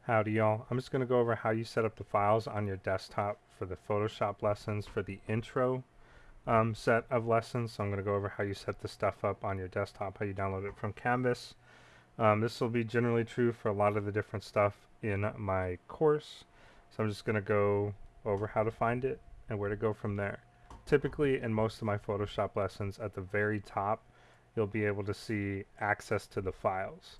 Howdy y'all. I'm just going to go over how you set up the files on your desktop for the Photoshop lessons for the intro set of lessons. So I'm going to go over how you set the stuff up on your desktop, how you download it from Canvas. This will be generally true for a lot of the different stuff in my course. So I'm just going to go over how to find it and where to go from there. Typically in most of my Photoshop lessons at the very top, you'll be able to see access to the files.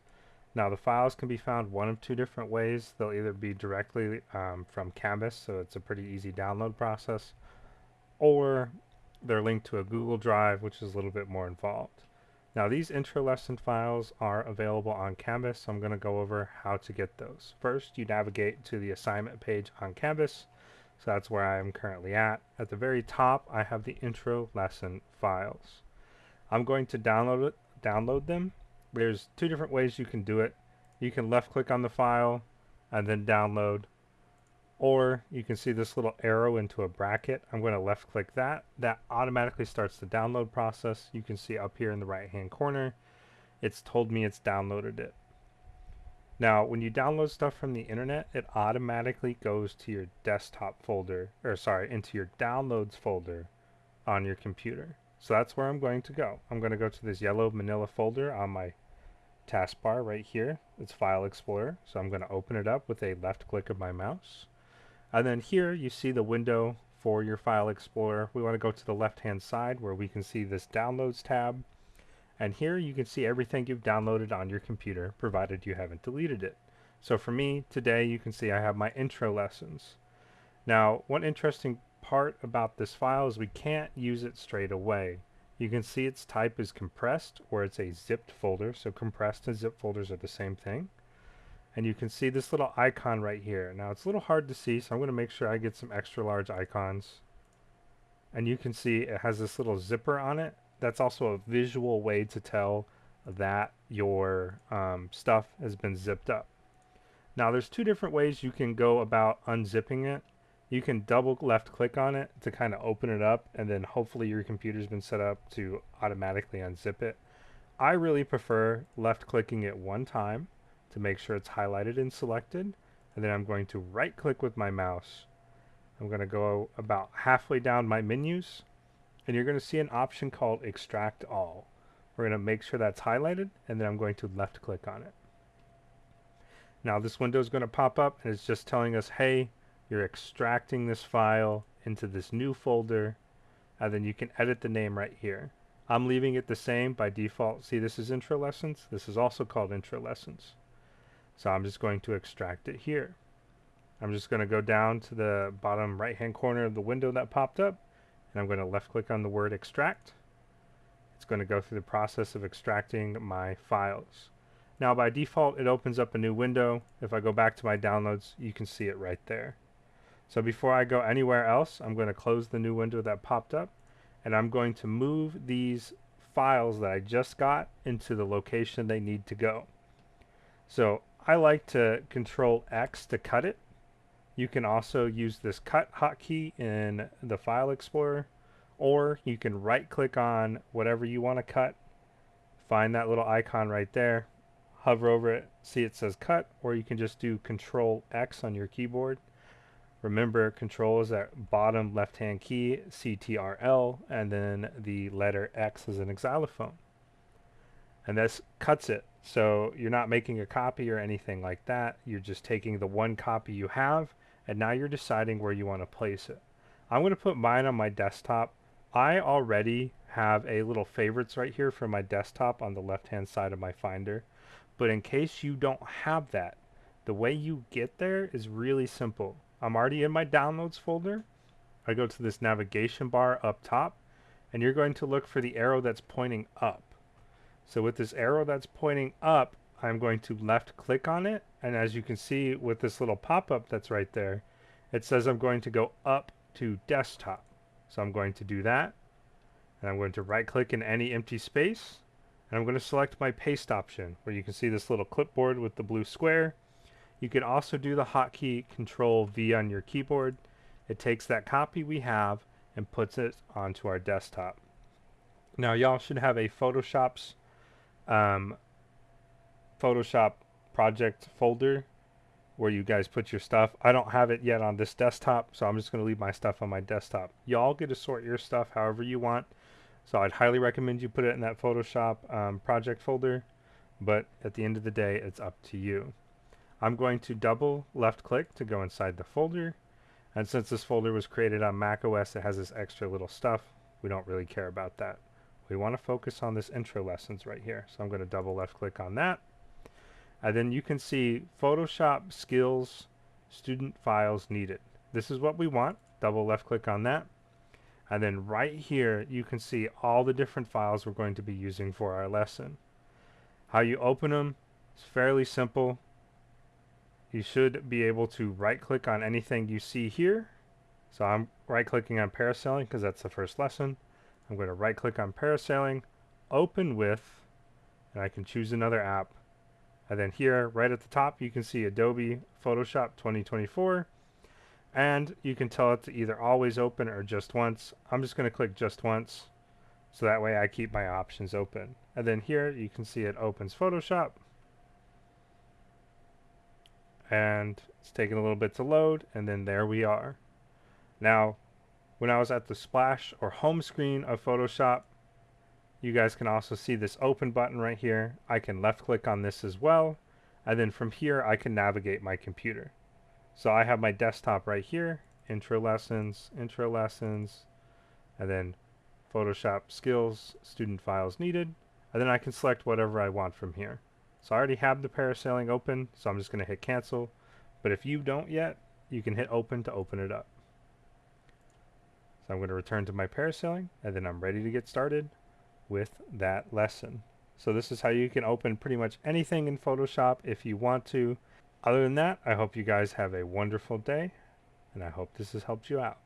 Now the files can be found one of two different ways. They'll either be directly from Canvas, so it's a pretty easy download process, or they're linked to a Google Drive, which is a little bit more involved. Now these intro lesson files are available on Canvas, so I'm going to go over how to get those. First, you navigate to the assignment page on Canvas, so that's where I am currently at. At the very top, I have the intro lesson files. I'm going to download them. There's two different ways you can do it. You can left click on the file and then download, or you can see this little arrow into a bracket. I'm going to left click that. That automatically starts the download process. You can see up here in the right hand corner, it's told me it's downloaded it. Now, when you download stuff from the internet, it automatically goes to your desktop folder, or sorry, into your downloads folder on your computer. So that's where I'm going to go. I'm going to go to this yellow manila folder on my taskbar right here. It's File Explorer. So I'm going to open it up with a left click of my mouse. And then here you see the window for your File Explorer. We want to go to the left hand side where we can see this Downloads tab. And here you can see everything you've downloaded on your computer, provided you haven't deleted it. So for me, today you can see I have my intro lessons. Now, one interesting part about this file is we can't use it straight away. You can see its type is compressed, or it's a zipped folder. So compressed and zipped folders are the same thing. And you can see this little icon right here. Now it's a little hard to see, so I'm going to make sure I get some extra large icons. And you can see it has this little zipper on it. That's also a visual way to tell that your stuff has been zipped up. Now there's two different ways you can go about unzipping it. You can double left click on it to kind of open it up, and then hopefully your computer's been set up to automatically unzip it. I really prefer left clicking it one time to make sure it's highlighted and selected, and then I'm going to right click with my mouse. I'm going to go about halfway down my menus, and you're going to see an option called Extract All. We're going to make sure that's highlighted, and then I'm going to left click on it. Now this window is going to pop up, and it's just telling us, hey, you're extracting this file into this new folder, and then you can edit the name right here. I'm leaving it the same by default. See, this is intro lessons. This is also called intro lessons. So I'm just going to extract it here. I'm just going to go down to the bottom right hand corner of the window that popped up, and I'm going to left click on the word extract. It's going to go through the process of extracting my files. Now by default it opens up a new window. If I go back to my downloads, you can see it right there. So before I go anywhere else, I'm going to close the new window that popped up, and I'm going to move these files that I just got into the location they need to go. So I like to Control X to cut it. You can also use this cut hotkey in the File Explorer, or you can right click on whatever you want to cut, find that little icon right there, hover over it, see it says cut, or you can just do Control X on your keyboard. Remember, Control is that bottom left hand key, CTRL, and then the letter X is an xylophone. And this cuts it. So you're not making a copy or anything like that. You're just taking the one copy you have, and now you're deciding where you want to place it. I'm going to put mine on my desktop. I already have a little favorites right here for my desktop on the left hand side of my Finder. But in case you don't have that, the way you get there is really simple. I'm already in my downloads folder. I go to this navigation bar up top, and you're going to look for the arrow that's pointing up. So with this arrow that's pointing up, I'm going to left click on it, and as you can see with this little pop-up that's right there, it says I'm going to go up to desktop. So I'm going to do that, and I'm going to right click in any empty space, and I'm going to select my paste option, where you can see this little clipboard with the blue square. You can also do the hotkey Control V on your keyboard. It takes that copy we have and puts it onto our desktop. Now y'all should have a Photoshop project folder where you guys put your stuff. I don't have it yet on this desktop, so I'm just going to leave my stuff on my desktop. Y'all get to sort your stuff however you want. So I'd highly recommend you put it in that Photoshop project folder, but at the end of the day, it's up to you. I'm going to double left click to go inside the folder. And since this folder was created on Mac OS, it has this extra little stuff. We don't really care about that. We want to focus on this intro lessons right here. So I'm going to double left click on that. And then you can see Photoshop skills, student files needed. This is what we want. Double left click on that. And then right here, you can see all the different files we're going to be using for our lesson. How you open them is fairly simple. You should be able to right click on anything you see here. So I'm right clicking on parasailing because that's the first lesson. I'm going to right click on parasailing, open with, and I can choose another app. And then here, right at the top, you can see Adobe Photoshop 2024. And you can tell it to either always open or just once. I'm just going to click just once, so that way I keep my options open. And then here, you can see it opens Photoshop. And it's taking a little bit to load, and then there we are. Now, when I was at the splash or home screen of Photoshop, you guys can also see this open button right here. I can left click on this as well, and then from here I can navigate my computer. So I have my desktop right here, intro lessons, and then Photoshop skills, student files needed, and then I can select whatever I want from here. So I already have the parasailing open, so I'm just going to hit cancel. But if you don't yet, you can hit open to open it up. So I'm going to return to my parasailing, and then I'm ready to get started with that lesson. So this is how you can open pretty much anything in Photoshop if you want to. Other than that, I hope you guys have a wonderful day, and I hope this has helped you out.